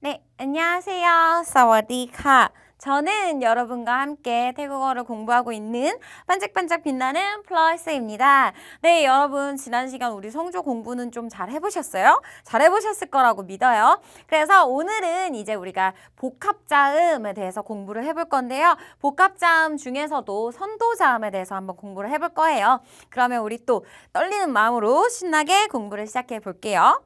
네, 안녕하세요. 사와디카. 저는 여러분과 함께 태국어를 공부하고 있는 반짝반짝 빛나는 플러스입니다. 네, 여러분 지난 시간 우리 성조 공부는 좀 잘 해보셨어요? 잘 해보셨을 거라고 믿어요. 그래서 오늘은 이제 우리가 복합자음에 대해서 공부를 해볼 건데요. 복합자음 중에서도 선도자음에 대해서 한번 공부를 해볼 거예요. 그러면 우리 또 떨리는 마음으로 신나게 공부를 시작해 볼게요.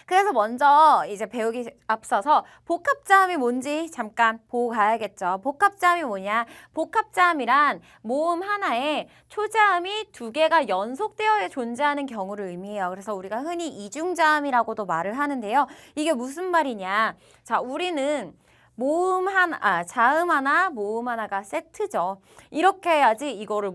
그래서 먼저 이제 배우기 앞서서 복합자음이 뭔지 잠깐 보고 가야겠죠. 복합자음이 뭐냐? 복합자음이란 모음 하나에 초자음이 두 개가 연속되어 존재하는 경우를 의미해요. 그래서 우리가 흔히 이중자음이라고도 말을 하는데요. 이게 무슨 말이냐? 자, 우리는 자음 하나, 모음 하나가 세트죠. 이렇게 해야지 이거를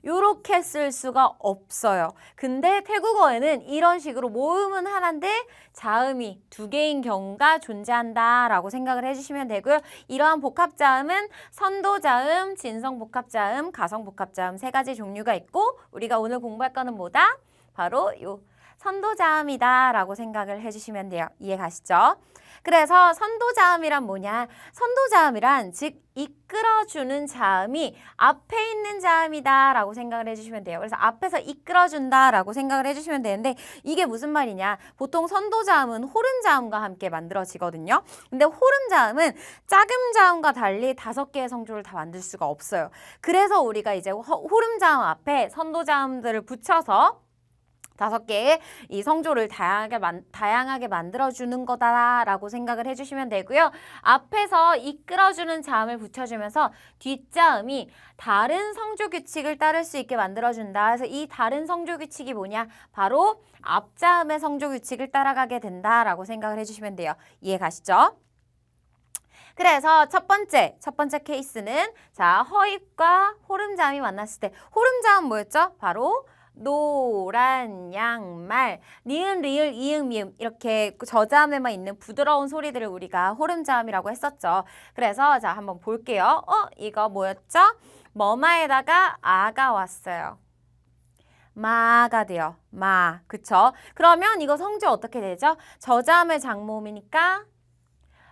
요렇게 쓸 수가 없어요. 근데 태국어에는 이런 식으로 모음은 하나인데 자음이 두 개인 경우가 존재한다라고 생각을 해주시면 되고요. 이러한 복합자음은 선도자음, 진성복합자음, 가성복합자음 세 가지 종류가 있고 우리가 오늘 공부할 거는 뭐다? 바로 요 선도자음이다라고 생각을 해주시면 돼요. 이해 가시죠? 그래서 선도자음이란 뭐냐? 선도자음이란 즉 이끌어주는 자음이 앞에 있는 자음이다라고 생각을 해주시면 돼요. 그래서 앞에서 이끌어준다라고 생각을 해주시면 되는데 이게 무슨 말이냐? 보통 선도자음은 호른자음과 함께 만들어지거든요. 근데 호른자음은 짝음자음과 달리 5개의 성조를 다 만들 수가 없어요. 그래서 우리가 이제 호름자음 앞에 선도자음들을 붙여서 5개의 이 성조를 다양하게 만들어주는 거다라고 생각을 해주시면 되고요. 앞에서 이끌어주는 자음을 붙여주면서 뒷자음이 다른 성조 규칙을 따를 수 있게 만들어준다. 그래서 이 다른 성조 규칙이 뭐냐? 바로 앞자음의 성조 규칙을 따라가게 된다라고 생각을 해주시면 돼요. 이해 가시죠? 그래서 첫 번째 케이스는 자 허입과 호름자음이 만났을 때 호름자음 뭐였죠? 바로 노란 양말, 니은, 리을, 이응, 미음 이렇게 저자음에만 있는 부드러운 소리들을 우리가 호름자음이라고 했었죠. 그래서 자 한번 볼게요. 이거 뭐였죠? 뭐마에다가 아가 왔어요. 마가 돼요. 마, 그쵸? 그러면 이거 성조 어떻게 되죠? 저자음의 장모음이니까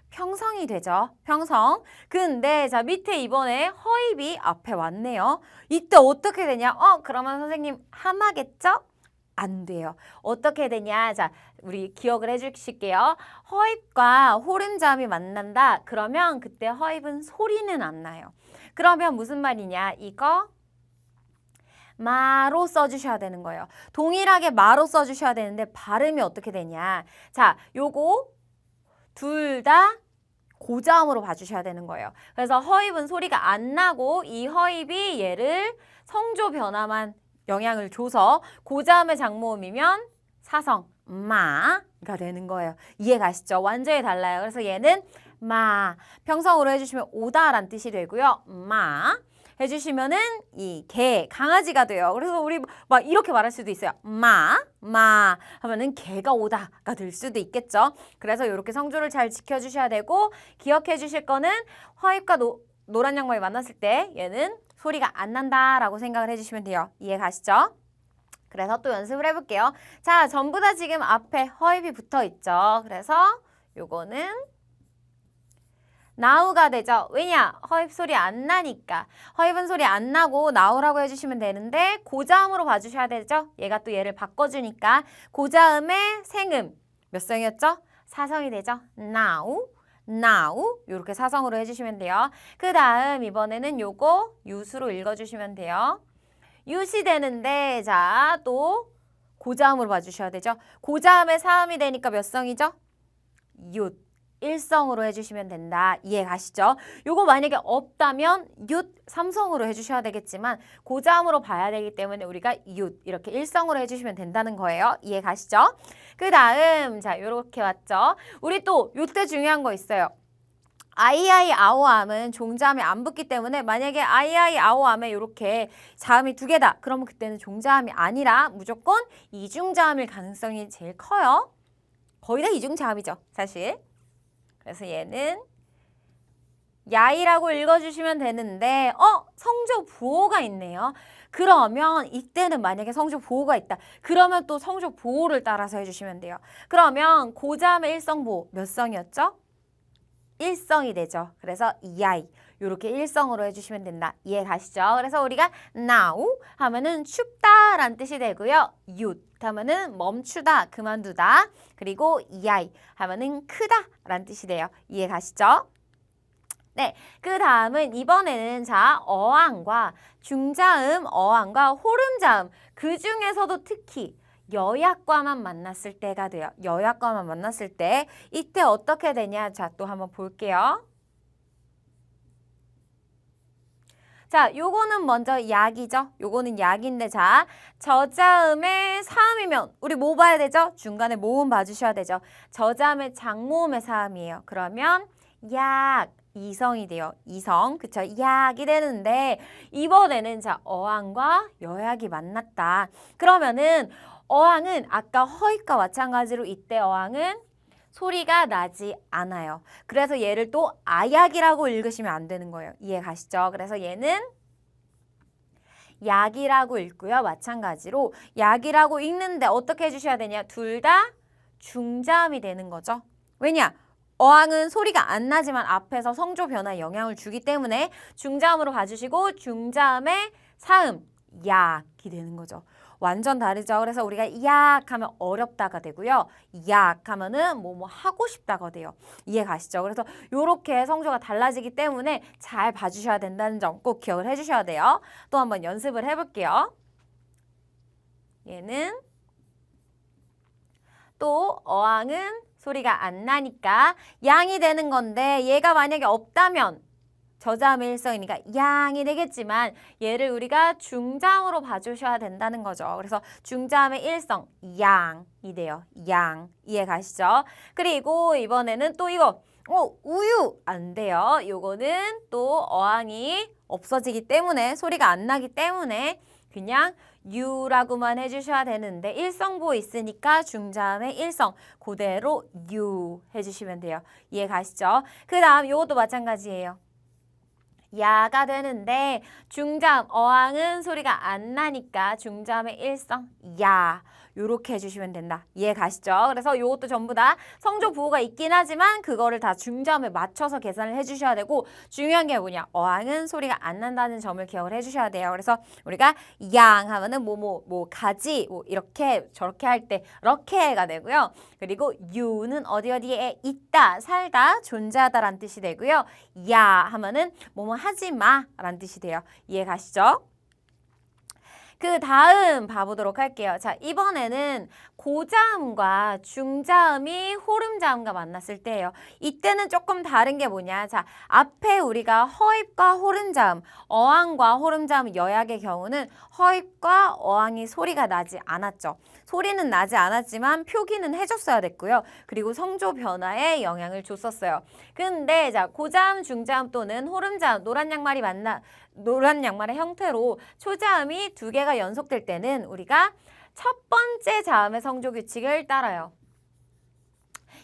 평성이 되죠. 평성. 근데 자 밑에 이번에 허입이 앞에 왔네요. 이때 어떻게 되냐? 그러면 선생님 하마겠죠? 안 돼요. 어떻게 되냐? 자, 우리 기억을 해주실게요. 허입과 호름자음이 만난다. 그러면 그때 허입은 소리는 안 나요. 그러면 무슨 말이냐? 이거 마로 써주셔야 되는 거예요. 동일하게 마로 써주셔야 되는데 발음이 어떻게 되냐? 자, 요거 둘 다 고자음으로 봐주셔야 되는 거예요. 그래서 허입은 소리가 안 나고 이 허입이 얘를 성조 변화만 영향을 줘서 고자음의 장모음이면 사성 마가 되는 거예요. 이해 가시죠? 완전히 달라요. 그래서 얘는 마 평성으로 해주시면 오다란 뜻이 되고요. 마 해주시면은 이 개, 강아지가 돼요. 그래서 우리 막 이렇게 말할 수도 있어요. 마 하면은 개가 오다가 될 수도 있겠죠. 그래서 이렇게 성조를 잘 지켜주셔야 되고 기억해 주실 거는 허입과 노란 양말이 만났을 때 얘는 소리가 안 난다라고 생각을 해주시면 돼요. 이해 가시죠? 그래서 또 연습을 해볼게요. 자, 전부 다 지금 앞에 허입이 붙어 있죠. 그래서 요거는 나우가 되죠. 왜냐? 허입 소리 안 나니까. 허입은 소리 안 나고 나우라고 해주시면 되는데 고자음으로 봐주셔야 되죠. 얘가 또 얘를 바꿔주니까 고자음의 생음 몇 성이었죠? 사성이 되죠. 나우 이렇게 사성으로 해주시면 돼요. 그 다음 이번에는 요거 유수로 읽어주시면 돼요. 유시 되는데 자 또 고자음으로 봐주셔야 되죠. 고자음의 사음이 되니까 몇 성이죠? 윷. 일성으로 해주시면 된다. 이해 가시죠? 요거 만약에 없다면 윷 삼성으로 해주셔야 되겠지만 고자음으로 봐야 되기 때문에 우리가 윷 이렇게 일성으로 해주시면 된다는 거예요. 이해 가시죠? 그 다음 자 요렇게 왔죠? 우리 또 요때 중요한 거 있어요. 아이아이 아오암은 종자음이 안 붙기 때문에 만약에 아이아이 아오암에 이렇게 자음이 2개다. 그러면 그때는 종자음이 아니라 무조건 이중자음일 가능성이 제일 커요. 거의 다 이중자음이죠, 사실. 그래서 얘는 야이라고 읽어주시면 되는데 성조 보호가 있네요. 그러면 이때는 만약에 성조 보호가 있다. 그러면 또 성조 보호를 따라서 해주시면 돼요. 그러면 고자음의 일성보호 몇 성이었죠? 일성이 되죠. 그래서 야이 이렇게 일성으로 해주시면 된다. 이해 가시죠? 그래서 우리가 now 하면은 춥다라는 뜻이 되고요. 윷 하면은 멈추다, 그만두다. 그리고 야이 하면은 크다라는 뜻이 돼요. 이해 가시죠? 네, 그 다음은 이번에는 자 어항과 중자음, 어항과 호름자음 그 중에서도 특히 여약과만 만났을 때가 돼요. 여약과만 만났을 때 이때 어떻게 되냐? 자, 또 한번 볼게요. 자, 요거는 먼저 약이죠. 요거는 약인데 자, 저자음의 사음이면 우리 뭐 봐야 되죠? 중간에 모음 봐주셔야 되죠. 저자음의 장모음의 사음이에요. 그러면 약 이성이 돼요. 이성. 그쵸? 약이 되는데 이번에는 자, 어항과 여약이 만났다. 그러면은 어항은 아까 허잇과 마찬가지로 이때 어항은 소리가 나지 않아요. 그래서 얘를 또 아약이라고 읽으시면 안 되는 거예요. 이해 가시죠? 그래서 얘는 약이라고 읽고요. 마찬가지로 약이라고 읽는데 어떻게 해주셔야 되냐? 둘 다 중자음이 되는 거죠. 왜냐? 어항은 소리가 안 나지만 앞에서 성조 변화에 영향을 주기 때문에 중자음으로 봐주시고 중자음의 사음, 약이 되는 거죠. 완전 다르죠. 그래서 우리가 약 하면 어렵다가 되고요. 약 하면은 뭐 하고 싶다가 돼요. 이해 가시죠? 그래서 요렇게 성조가 달라지기 때문에 잘 봐주셔야 된다는 점 꼭 기억을 해주셔야 돼요. 또 한번 연습을 해볼게요. 얘는 또 어항은 소리가 안 나니까 양이 되는 건데 얘가 만약에 없다면 저자음의 일성이니까 양이 되겠지만 얘를 우리가 중자음으로 봐주셔야 된다는 거죠. 그래서 중자음의 일성 양이 돼요. 양. 이해 가시죠? 그리고 이번에는 또 이거 우유 안 돼요. 요거는 또 어항이 없어지기 때문에 소리가 안 나기 때문에 그냥 유라고만 해주셔야 되는데 일성보 있으니까 중자음의 일성 그대로 유 해주시면 돼요. 이해 가시죠? 그 다음 이것도 마찬가지예요. 야가 되는데 중자음 어항은 소리가 안 나니까 중자음의 일성 야 요렇게 해주시면 된다. 이해 가시죠? 그래서 이것도 전부 다 성조 부호가 있긴 하지만 그거를 다 중자음에 맞춰서 계산을 해주셔야 되고 중요한 게 뭐냐? 어항은 소리가 안 난다는 점을 기억을 해주셔야 돼요. 그래서 우리가 양 하면은 뭐 가지 뭐 이렇게 저렇게 할 때 이렇게가 되고요. 그리고 유는 어디에 있다, 살다, 존재하다라는 뜻이 되고요. 야 하면은 뭐뭐 하지 마라는 뜻이 돼요. 이해 가시죠? 그 다음 봐보도록 할게요. 자, 이번에는 고자음과 중자음이 호름자음과 만났을 때예요. 이때는 조금 다른 게 뭐냐. 자, 앞에 우리가 허입과 호름자음, 어항과 호름자음 여약의 경우는 허입과 어항이 소리가 나지 않았죠. 소리는 나지 않았지만 표기는 해줬어야 됐고요. 그리고 성조 변화에 영향을 줬었어요. 근데 자, 고자음, 중자음 또는 호름자음, 노란 양말의 형태로 초자음이 두 개가 연속될 때는 우리가 첫 번째 자음의 성조 규칙을 따라요.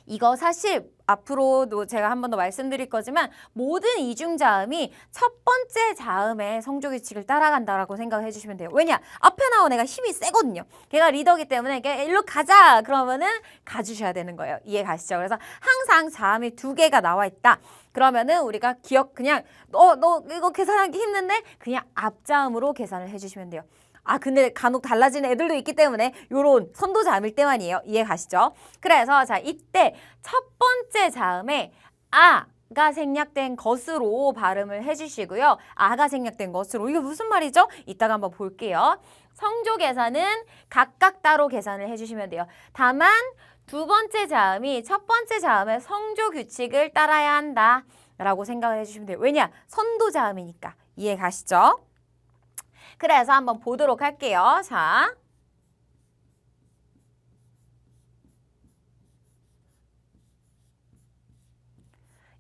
이거 사실 앞으로도 제가 한 번 더 말씀드릴 거지만 모든 이중자음이 첫 번째 자음의 성조 규칙을 따라간다라고 생각을 해주시면 돼요. 왜냐? 앞에 나온 애가 힘이 세거든요. 걔가 리더기 때문에 일로 가자 그러면은 가주셔야 되는 거예요. 이해 가시죠? 그래서 항상 자음이 두 개가 나와 있다. 그러면은 우리가 그냥 너 이거 계산하기 힘든데 그냥 앞자음으로 계산을 해주시면 돼요. 근데 간혹 달라지는 애들도 있기 때문에 요런 선도자음일 때만이에요. 이해 가시죠? 그래서 자, 이때 첫 번째 자음에 아가 생략된 것으로 발음을 해주시고요. 아가 생략된 것으로. 이게 무슨 말이죠? 이따가 한번 볼게요. 성조 계산은 각각 따로 계산을 해주시면 돼요. 다만 두 번째 자음이 첫 번째 자음의 성조 규칙을 따라야 한다 라고 생각을 해주시면 돼요. 왜냐? 선도자음이니까. 이해 가시죠? 그래서 한번 보도록 할게요. 자,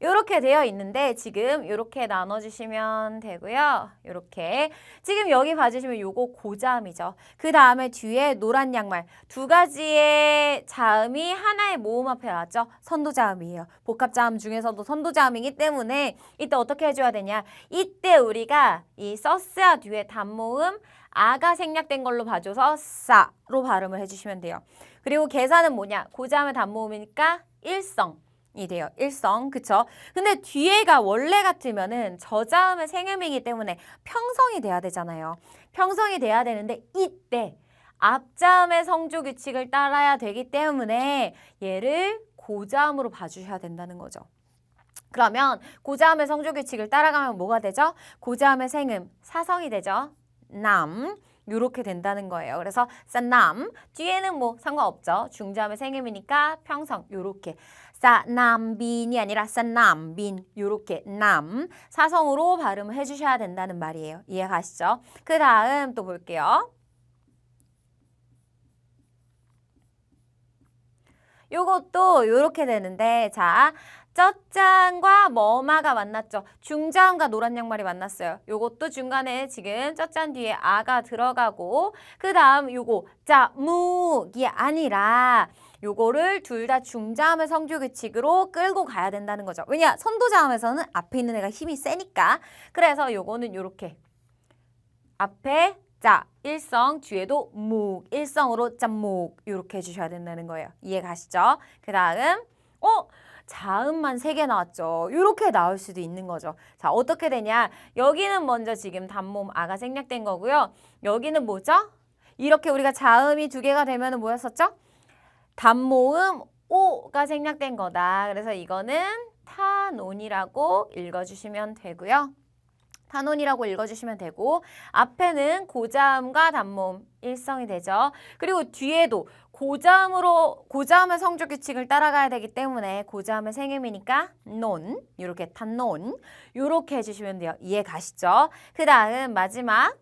이렇게 되어 있는데 지금 이렇게 나눠주시면 되고요. 이렇게 지금 여기 봐주시면 요거 고자음이죠. 그 다음에 뒤에 노란 양말 두 가지의 자음이 하나의 모음 앞에 나왔죠. 선도자음이에요. 복합자음 중에서도 선도자음이기 때문에 이때 어떻게 해줘야 되냐. 이때 우리가 이 서스아 뒤에 단모음 아가 생략된 걸로 봐줘서 싸로 발음을 해주시면 돼요. 그리고 계산은 뭐냐? 고자음의 단모음이니까 일성이 돼요. 일성, 그쵸? 근데 뒤에가 원래 같으면은 저자음의 생음이기 때문에 평성이 돼야 되잖아요. 평성이 돼야 되는데 이때 앞자음의 성조 규칙을 따라야 되기 때문에 얘를 고자음으로 봐주셔야 된다는 거죠. 그러면 고자음의 성조 규칙을 따라가면 뭐가 되죠? 고자음의 생음, 사성이 되죠. 남 요렇게 된다는 거예요. 그래서 싸남 뒤에는 뭐 상관없죠. 중자음의 생음이니까 평성 요렇게 싸남빈이 아니라 싸남빈 요렇게 남 사성으로 발음을 해주셔야 된다는 말이에요. 이해가시죠? 그 다음 또 볼게요. 요것도 요렇게 되는데 자 쩌짠과 머마가 만났죠. 중자음과 노란 양말이 만났어요. 요것도 중간에 지금 쩌짠 뒤에 아가 들어가고 그 다음 요거 짜무이 아니라 요거를 둘 다 중자음의 성조 규칙으로 끌고 가야 된다는 거죠. 왜냐? 선도자음에서는 앞에 있는 애가 힘이 세니까. 그래서 요거는 요렇게 앞에 자 일성 뒤에도 묵 일성으로 짬묵 이렇게 해주셔야 된다는 거예요. 이해 가시죠? 그 다음 자음만 3개 나왔죠. 이렇게 나올 수도 있는 거죠. 자, 어떻게 되냐? 여기는 먼저 지금 단모음 아가 생략된 거고요. 여기는 뭐죠? 이렇게 우리가 자음이 2개가 되면 뭐였었죠? 단모음 오가 생략된 거다. 그래서 이거는 탄온이라고 읽어주시면 되고요. 단온이라고 읽어주시면 되고 앞에는 고자음과 단모음 일성이 되죠. 그리고 뒤에도 고자음의 성조 규칙을 따라가야 되기 때문에 고자음의 생음이니까 논 이렇게 단논 이렇게 해주시면 돼요. 이해 가시죠? 그 다음 마지막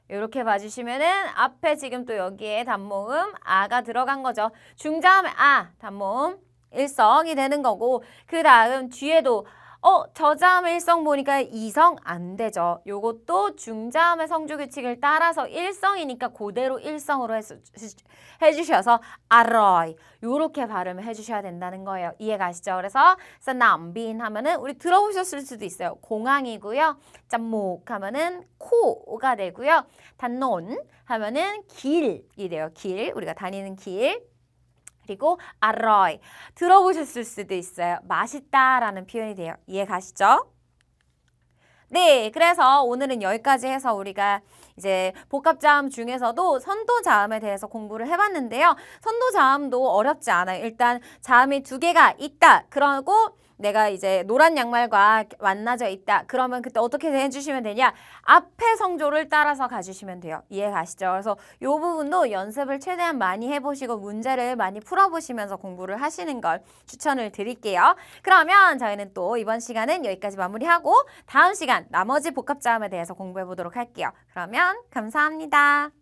이렇게 봐주시면은 앞에 지금 또 여기에 단모음 아가 들어간 거죠. 중자음에 아 단모음 일성이 되는 거고 그 다음 뒤에도 저자음의 일성 보니까 이성 안 되죠. 요것도 중자음의 성조 규칙을 따라서 일성이니까 그대로 일성으로 해주셔서 아로이 요렇게 발음을 해주셔야 된다는 거예요. 이해 가시죠? 그래서 싸남빈 하면은 우리 들어보셨을 수도 있어요. 공항이고요. 짬목 하면은 코가 되고요. 단논 하면은 길이 돼요. 길 우리가 다니는 길. 그리고 아로이 들어보셨을 수도 있어요. 맛있다라는 표현이 돼요. 이해 가시죠? 네, 그래서 오늘은 여기까지 해서 우리가 이제 복합자음 중에서도 선도자음에 대해서 공부를 해봤는데요. 선도자음도 어렵지 않아요. 일단 자음이 2개가 있다. 그러고 내가 이제 노란 양말과 만나져 있다. 그러면 그때 어떻게 해주시면 되냐? 앞에 성조를 따라서 가주시면 돼요. 이해 가시죠? 그래서 이 부분도 연습을 최대한 많이 해보시고 문제를 많이 풀어보시면서 공부를 하시는 걸 추천을 드릴게요. 그러면 저희는 또 이번 시간은 여기까지 마무리하고 다음 시간 나머지 복합자음에 대해서 공부해 보도록 할게요. 그러면 감사합니다.